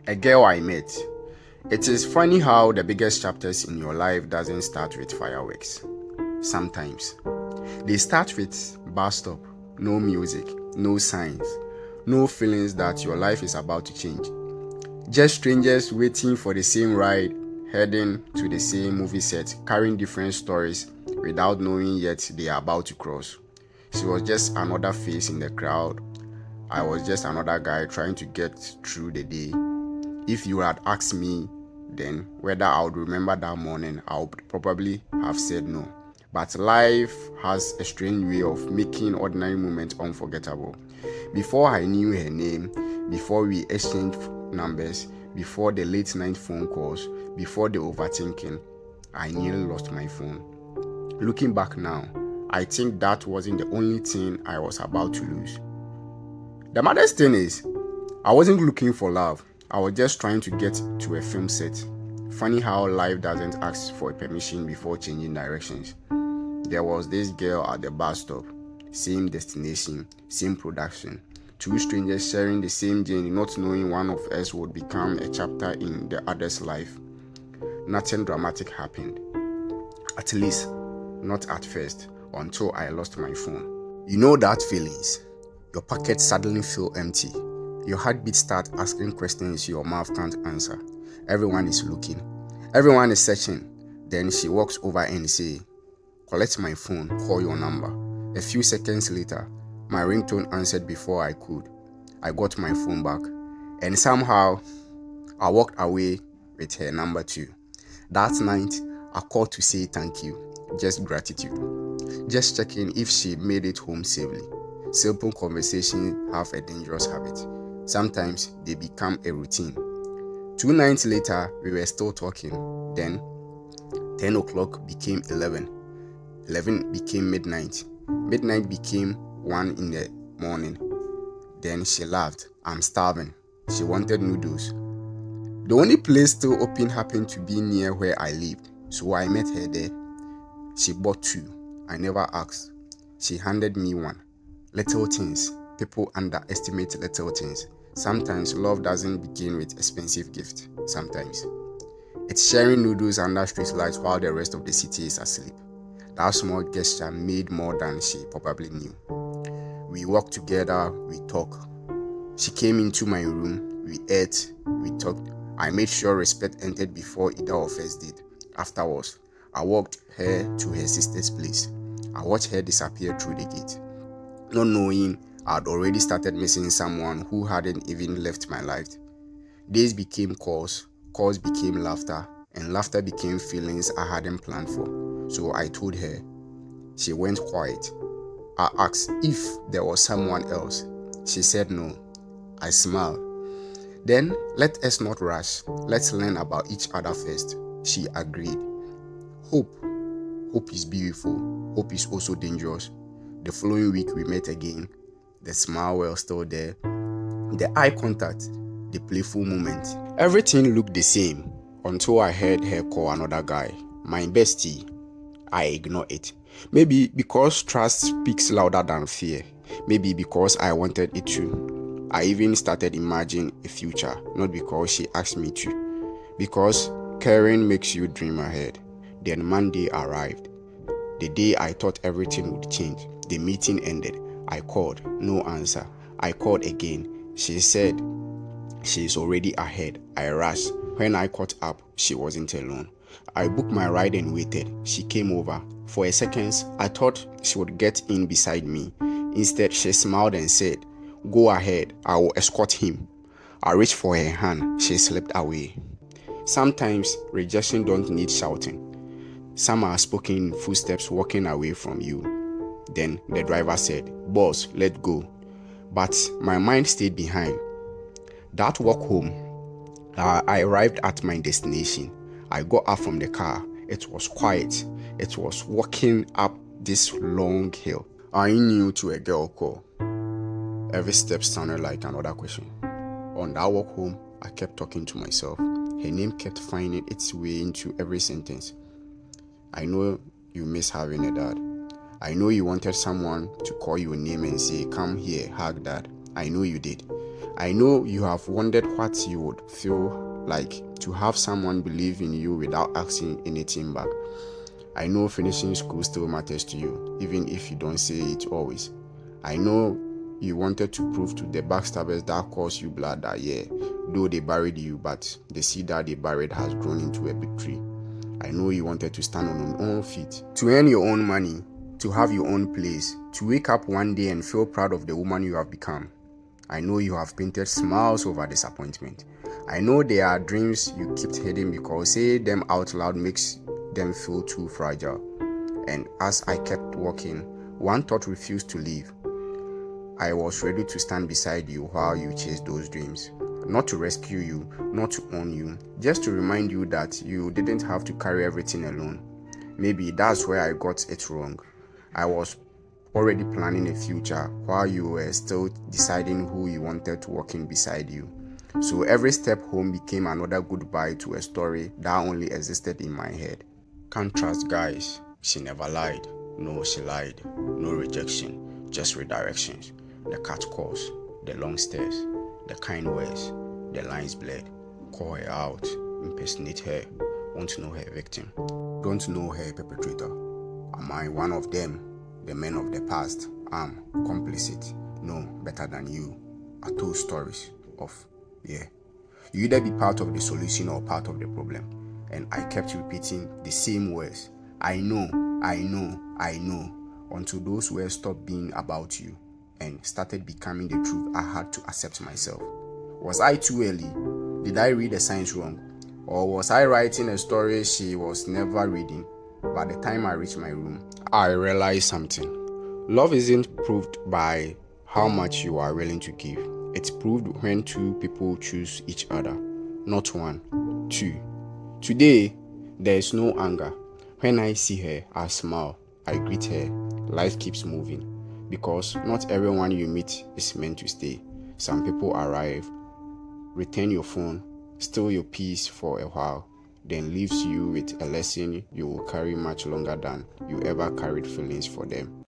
A girl I met. It is funny how the biggest chapters in your life doesn't start with fireworks. Sometimes they start with bus stop, no music, no signs, no feelings that your life is about to change. Just strangers waiting for the same ride, heading to the same movie set, carrying different stories without knowing yet they are about to cross. She was just another face in the crowd. I was just another guy trying to get through the day. If you had asked me then whether I would remember that morning, I would probably have said no. But life has a strange way of making ordinary moments unforgettable. Before I knew her name, before we exchanged numbers, before the late night phone calls, before the overthinking, I nearly lost my phone. Looking back now, I think that wasn't the only thing I was about to lose. The maddest thing is, I wasn't looking for love. I was just trying to get to a film set. Funny how life doesn't ask for permission before changing directions. There was this girl at the bus stop. Same destination, same production. Two strangers sharing the same journey, not knowing one of us would become a chapter in the other's life. Nothing dramatic happened. At least, not at first, until I lost my phone. You know that feelings? Your pockets suddenly feel empty. Your heartbeat starts asking questions your mouth can't answer. Everyone is looking. Everyone is searching. Then she walks over and says, "Collect my phone, call your number." A few seconds later, my ringtone answered before I could. I got my phone back. And somehow, I walked away with her number too. That night, I called to say thank you. Just gratitude. Just checking if she made it home safely. Simple conversations have a dangerous habit. Sometimes they become a routine. 2 nights later, we were still talking. Then, 10 o'clock became 11. 11 became midnight. Midnight became 1 in the morning. Then she laughed. "I'm starving." She wanted noodles. The only place still open happened to be near where I lived, so I met her there. She bought 2. I never asked. She handed me 1. Little things. People underestimate little things. Sometimes love doesn't begin with expensive gifts. Sometimes it's sharing noodles under street lights while the rest of the city is asleep. That small gesture made more than she probably knew. We walked together, we talked. She came into my room, we ate, we talked. I made sure respect entered before either of us did. Afterwards, I walked her to her sister's place. I watched her disappear through the gate. Not knowing I'd already started missing someone who hadn't even left my life. Days became calls, calls became laughter, and laughter became feelings I hadn't planned for. So I told her. She went quiet. I asked if there was someone else. She said no. I smiled. "Then let us not rush. Let's learn about each other first." She agreed. Hope. Hope is beautiful. Hope is also dangerous. The following week we met again. The smile was still there. The eye contact. The playful moment. Everything looked the same until I heard her call another guy. My bestie. I ignored it. Maybe because trust speaks louder than fear. Maybe because I wanted it to. I even started imagining a future, not because she asked me to. Because caring makes you dream ahead. Then Monday arrived. The day I thought everything would change. The meeting ended. I called. No answer. I called again. She said she is already ahead. I rushed. When I caught up, she wasn't alone. I booked my ride and waited. She came over. For a second, I thought she would get in beside me. Instead, she smiled and said, "Go ahead, I will escort him." I reached for her hand. She slipped away. Sometimes rejection don't need shouting. Some are spoken footsteps walking away from you. Then the driver said, "Boss, let go." But my mind stayed behind. That walk home, I arrived at my destination. I got up from the car. It was quiet. It was walking up this long hill. I knew to a girl call. Every step sounded like another question. On that walk home, I kept talking to myself. Her name kept finding its way into every sentence. "I know you miss having a dad. I know you wanted someone to call your name and say, 'Come here, hug dad.' I know you did. I know you have wondered what you would feel like to have someone believe in you without asking anything back. I know finishing school still matters to you, even if you don't say it always. I know you wanted to prove to the backstabbers that caused you blood that year, though they buried you, but the seed that they buried has grown into a big tree. I know you wanted to stand on your own feet, to earn your own money, to have your own place, to wake up one day and feel proud of the woman you have become. I know you have painted smiles over disappointment. I know there are dreams you kept hidden because saying them out loud makes them feel too fragile. And as I kept walking, one thought refused to leave. I was ready to stand beside you while you chased those dreams. Not to rescue you, not to own you, just to remind you that you didn't have to carry everything alone. Maybe that's where I got it wrong. I was already planning a future while you were still deciding who you wanted to walk in beside you. So every step home became another goodbye to a story that only existed in my head. Can't trust guys. She never lied. No, she lied. No rejection, just redirections. The cat calls, the long stares, the kind words, the lines blurred. Call her out, impersonate her, want to know her victim. Don't know her perpetrator. Am I one of them? The men of the past. I'm complicit. No, better than you. I told stories of, You either be part of the solution or part of the problem. And I kept repeating the same words. I know, until those words stopped being about you and started becoming the truth I had to accept myself. Was I too early? Did I read the signs wrong? Or was I writing a story she was never reading? By the time I reached my room, I realized something. Love isn't proved by how much you are willing to give. It's proved when two people choose each other, not one, two. Today, there is no anger. When I see her, I smile, I greet her. Life keeps moving because not everyone you meet is meant to stay. Some people arrive, return your phone, steal your peace for a while, then leaves you with a lesson you will carry much longer than you ever carried feelings for them.